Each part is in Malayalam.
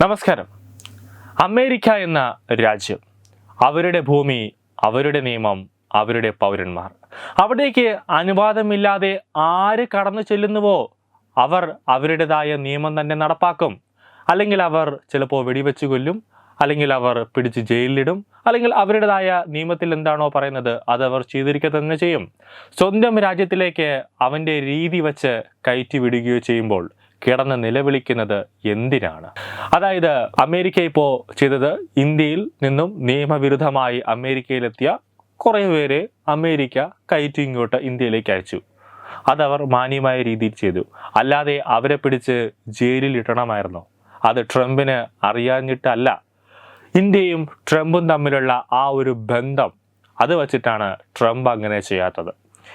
നമസ്കാരം. അമേരിക്ക എന്ന രാജ്യം, അവരുടെ ഭൂമി, അവരുടെ നിയമം, അവരുടെ പൗരന്മാർ, അവിടേക്ക് അനുവാദമില്ലാതെ ആര് കടന്നു ചെല്ലുന്നുവോ അവർ അവരുടേതായ നിയമം തന്നെ നടപ്പാക്കും. അല്ലെങ്കിൽ അവർ ചിലപ്പോൾ വെടിവെച്ച് കൊല്ലും, അല്ലെങ്കിൽ അവർ പിടിച്ച് ജയിലിലിടും, അല്ലെങ്കിൽ അവരുടേതായ നിയമത്തിൽ എന്താണോ പറയുന്നത് അത് അവർ ചെയ്തിരിക്കുക തന്നെ ചെയ്യും. സ്വന്തം രാജ്യത്തിലേക്ക് അവൻ്റെ രീതി വച്ച് കയറ്റി വിടുകയോ ചെയ്യുമ്പോൾ കിടന്ന് നിലവിളിക്കുന്നത് എന്തിനാണ്? അതായത് അമേരിക്ക ഇപ്പോൾ ചെയ്തത്, ഇന്ത്യയിൽ നിന്നും നിയമവിരുദ്ധമായി അമേരിക്കയിലെത്തിയ കുറേ പേരെ അമേരിക്ക കയറ്റി ഇങ്ങോട്ട് ഇന്ത്യയിലേക്ക് അയച്ചു. അതവർ മാന്യമായ രീതിയിൽ ചെയ്തു. അല്ലാതെ അവരെ പിടിച്ച് ജയിലിൽ ഇടണമായിരുന്നു. അത് ട്രംപിന് അറിയാഞ്ഞിട്ടല്ല. ഇന്ത്യയും ട്രംപും തമ്മിലുള്ള ആ ഒരു ബന്ധം അത് വച്ചിട്ടാണ് ട്രംപ് അങ്ങനെ ചെയ്യാത്തത്.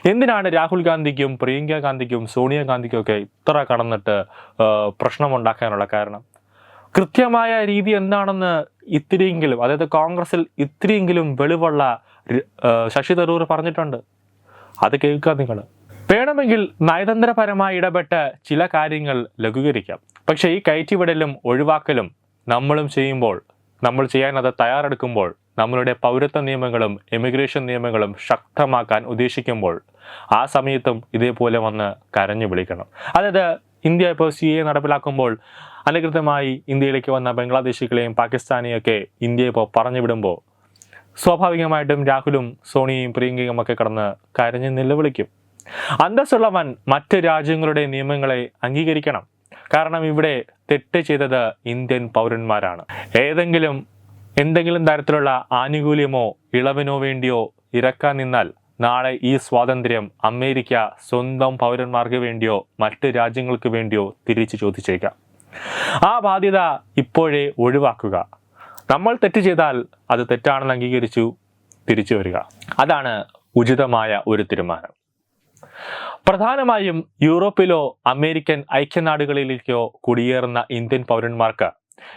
എന്തിനാണ് രാഹുൽ ഗാന്ധിക്കും പ്രിയങ്ക ഗാന്ധിക്കും സോണിയാഗാന്ധിക്കും ഒക്കെ ഇത്ര കടന്നിട്ട് പ്രശ്നമുണ്ടാക്കാനുള്ള കാരണം? കൃത്യമായ രീതി എന്താണെന്ന് ഇത്തിരിയെങ്കിലും, അതായത് കോൺഗ്രസിൽ ഇത്തിരിയെങ്കിലും വെളിവുള്ള ശശി തരൂർ പറഞ്ഞിട്ടുണ്ട്. അത് കേൾക്കുക നിങ്ങൾ. വേണമെങ്കിൽ നയതന്ത്രപരമായി ഇടപെട്ട് ചില കാര്യങ്ങൾ ലഘൂകരിക്കാം. പക്ഷേ ഈ കയറ്റിവിടലും ഒഴിവാക്കലും നമ്മളും ചെയ്യുമ്പോൾ, നമ്മൾ ചെയ്യാൻ അത് തയ്യാറെടുക്കുമ്പോൾ, നമ്മളുടെ പൗരത്വ നിയമങ്ങളും ഇമിഗ്രേഷൻ നിയമങ്ങളും ശക്തമാക്കാൻ ഉദ്ദേശിക്കുമ്പോൾ ആ സമയത്തും ഇതേപോലെ വന്ന് കരഞ്ഞു വിളിക്കണം. അതായത് ഇന്ത്യ ഇപ്പോൾ CA നടപ്പിലാക്കുമ്പോൾ അനധികൃതമായി ഇന്ത്യയിലേക്ക് വന്ന ബംഗ്ലാദേശികളെയും പാകിസ്ഥാനെയൊക്കെ ഇന്ത്യയെ ഇപ്പോൾ പറഞ്ഞു വിടുമ്പോൾ സ്വാഭാവികമായിട്ടും രാഹുലും സോണിയയും പ്രിയങ്കയും ഒക്കെ കടന്ന് കരഞ്ഞ് നിലവിളിക്കും. അന്തസ്സുള്ളവൻ മറ്റ് രാജ്യങ്ങളുടെ നിയമങ്ങളെ അംഗീകരിക്കണം. കാരണം ഇവിടെ തെറ്റ് ചെയ്തത് ഇന്ത്യൻ പൗരന്മാരാണ്. എന്തെങ്കിലും തരത്തിലുള്ള ആനുകൂല്യമോ ഇളവിനോ വേണ്ടിയോ ഇറക്കാൻ നിന്നാൽ നാളെ ഈ സ്വാതന്ത്ര്യം അമേരിക്ക സ്വന്തം പൗരന്മാർക്ക് വേണ്ടിയോ മറ്റ് രാജ്യങ്ങൾക്ക് വേണ്ടിയോ തിരിച്ചു ചോദിച്ചേക്കാം. ആ ബാധ്യത ഇപ്പോഴേ ഒഴിവാക്കുക. നമ്മൾ തെറ്റ് ചെയ്താൽ അത് തെറ്റാണെന്ന് അംഗീകരിച്ചു തിരിച്ചു വരിക. അതാണ് ഉചിതമായ ഒരു തീരുമാനം. പ്രധാനമായും യൂറോപ്പിലോ അമേരിക്കൻ ഐക്യനാടുകളിലേക്കോ കുടിയേറുന്ന ഇന്ത്യൻ പൗരന്മാർക്ക്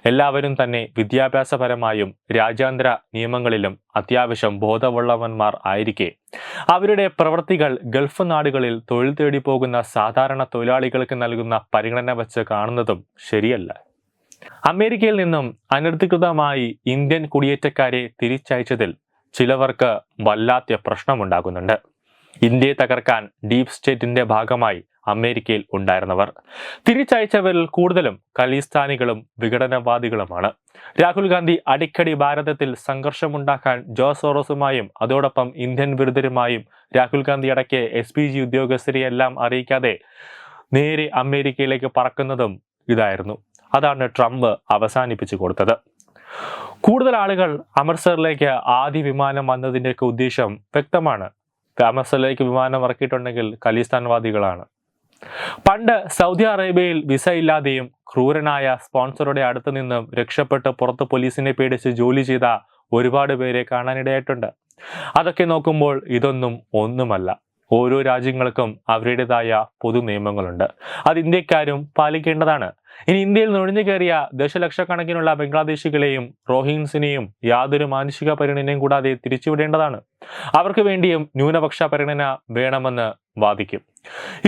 എല്ലാവരും തന്നെ വിദ്യാഭ്യാസപരമായും രാജ്യാന്തര നിയമങ്ങളിലും അത്യാവശ്യം ബോധമുള്ളവന്മാർ ആയിരിക്കെ അവരുടെ പ്രവൃത്തികൾ ഗൾഫ് നാടുകളിൽ തൊഴിൽ തേടി പോകുന്ന സാധാരണ തൊഴിലാളികൾക്ക് നൽകുന്ന പരിഗണന വെച്ച് കാണുന്നതും ശരിയല്ല. അമേരിക്കയിൽ നിന്നും അനധികൃതമായി ഇന്ത്യൻ കുടിയേറ്റക്കാരെ തിരിച്ചയച്ചതിൽ ചിലവർക്ക് വല്ലാത്ത പ്രശ്നമുണ്ടാകുന്നുണ്ട്. ഇന്ത്യയെ തകർക്കാൻ ഡീപ് സ്റ്റേറ്റിന്റെ ഭാഗമായി അമേരിക്കയിൽ ഉണ്ടായിരുന്നവർ. തിരിച്ചയച്ചവരിൽ കൂടുതലും ഖലിസ്ഥാനികളും വിഘടനവാദികളുമാണ്. രാഹുൽ ഗാന്ധി അടിക്കടി ഭാരതത്തിൽ സംഘർഷമുണ്ടാക്കാൻ ജോസ് സോറോസുമായും അതോടൊപ്പം ഇന്ത്യൻ വിരുദ്ധരുമായും രാഹുൽ ഗാന്ധി അടക്കിയ SPG ഉദ്യോഗസ്ഥരെയെല്ലാം അറിയിക്കാതെ നേരെ അമേരിക്കയിലേക്ക് പറക്കുന്നതും ഇതായിരുന്നു. അതാണ് ട്രംപ് അവസാനിപ്പിച്ചു കൊടുത്തത്. കൂടുതൽ ആളുകൾ അമൃത്സറിലേക്ക് ആദ്യ വിമാനം വന്നതിൻ്റെയൊക്കെ ഉദ്ദേശം വ്യക്തമാണ്. അമൃത്സറിലേക്ക് വിമാനം ഇറക്കിയിട്ടുണ്ടെങ്കിൽ ഖലിസ്ഥാൻവാദികളാണ്. പണ്ട് സൗദി അറേബ്യയിൽ വിസ ഇല്ലാതെയും ക്രൂരനായ സ്പോൺസറുടെ അടുത്ത് നിന്നും രക്ഷപ്പെട്ട് പുറത്ത് പോലീസിനെ പേടിച്ച് ജോലി ചെയ്ത ഒരുപാട് പേരെ കാണാനിടയായിട്ടുണ്ട്. അതൊക്കെ നോക്കുമ്പോൾ ഇതൊന്നും ഒന്നുമല്ല. ഓരോ രാജ്യങ്ങൾക്കും അവരുടേതായ പൊതു നിയമങ്ങളുണ്ട്. അത് ഇന്ത്യക്കാരും പാലിക്കേണ്ടതാണ്. ഇനി ഇന്ത്യയിൽ നുഴഞ്ഞു കയറിയ ദശലക്ഷക്കണക്കിനുള്ള ബംഗ്ലാദേശികളെയും റോഹിങ്സിനെയും യാതൊരു മാനുഷിക പരിഗണനയും കൂടാതെ തിരിച്ചുവിടേണ്ടതാണ്. അവർക്ക് വേണ്ടിയും ന്യൂനപക്ഷ പരിഗണന വേണമെന്ന് വാദിക്കും.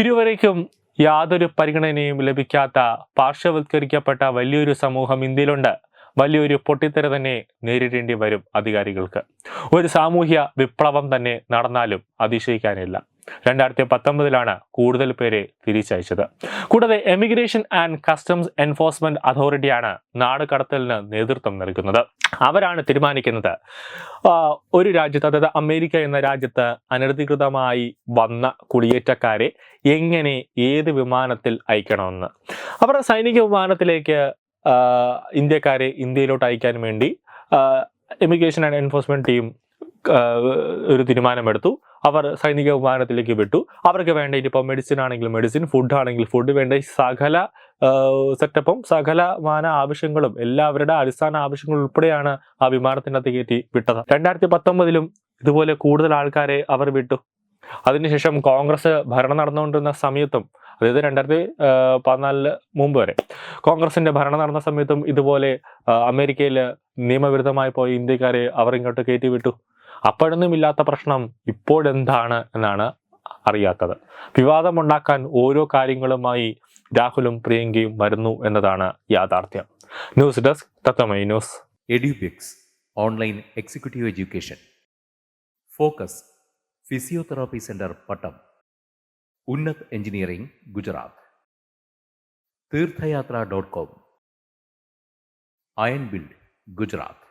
ഇരുവരേക്കും യാതൊരു പരിഗണനയും ലഭിക്കാത്ത പാർശ്വവൽക്കരിക്കപ്പെട്ട വലിയൊരു സമൂഹം ഇന്ത്യയിലുണ്ട്. വലിയൊരു പൊട്ടിത്തെറി തന്നെ നേരിടേണ്ടി വരും അധികാരികൾക്ക്. ഒരു സാമൂഹ്യ വിപ്ലവം തന്നെ നടന്നാലും അതിശയിക്കാനില്ല. 2019 കൂടുതൽ പേരെ തിരിച്ചയച്ചത്. കൂടാതെ എമിഗ്രേഷൻ ആൻഡ് കസ്റ്റംസ് എൻഫോഴ്സ്മെന്റ് അതോറിറ്റിയാണ് നാട് കടത്തലിന് നേതൃത്വം നൽകുന്നത്. അവരാണ് തീരുമാനിക്കുന്നത് ഒരു രാജ്യത്ത്, അതായത് അമേരിക്ക എന്ന രാജ്യത്ത് അനധികൃതമായി വന്ന കുടിയേറ്റക്കാരെ എങ്ങനെ ഏത് വിമാനത്തിൽ അയക്കണമെന്ന്. അവർ സൈനിക വിമാനത്തിലേക്ക് ഇന്ത്യക്കാരെ ഇന്ത്യയിലോട്ട് അയക്കാൻ വേണ്ടി എമിഗ്രേഷൻ ആൻഡ് എൻഫോഴ്സ്മെന്റ് ടീം ഒരു തീരുമാനമെടുത്തു. അവർ സൈനിക വിമാനത്തിലേക്ക് വിട്ടു. അവർക്ക് വേണ്ട ഇനിയിപ്പോൾ മെഡിസിൻ ആണെങ്കിൽ മെഡിസിൻ, ഫുഡ് ആണെങ്കിൽ ഫുഡ്, വേണ്ട സകല സെറ്റപ്പും സകലമാന ആവശ്യങ്ങളും എല്ലാവരുടെ അടിസ്ഥാന ആവശ്യങ്ങൾ ഉൾപ്പെടെയാണ് ആ വിമാനത്തിനകത്ത് കയറ്റി വിട്ടത്. 2019 ഇതുപോലെ കൂടുതൽ ആൾക്കാരെ അവർ വിട്ടു. അതിനുശേഷം കോൺഗ്രസ് ഭരണം നടന്നുകൊണ്ടിരുന്ന സമയത്തും, അതായത് 2014 മുമ്പ് വരെ കോൺഗ്രസിന്റെ ഭരണം നടന്ന സമയത്തും ഇതുപോലെ അമേരിക്കയിൽ നിയമവിരുദ്ധമായി പോയ ഇന്ത്യക്കാരെ അവർ ഇങ്ങോട്ട് കയറ്റി വിട്ടു. അപ്പോഴൊന്നും ഇല്ലാത്ത പ്രശ്നം ഇപ്പോഴെന്താണ് എന്നാണ് അറിയാത്തത്. വിവാദമുണ്ടാക്കാൻ ഓരോ കാര്യങ്ങളുമായി രാഹുലും പ്രിയങ്കയും വരുന്നു എന്നതാണ് യാഥാർത്ഥ്യം. ന്യൂസ് ഡെസ്ക് തത്തമൈ news. Edubix online executive education, focus physiotherapy centre Pattom, Unnath engineering Gujarat, Theerthayathra .com, iron build Gujarat.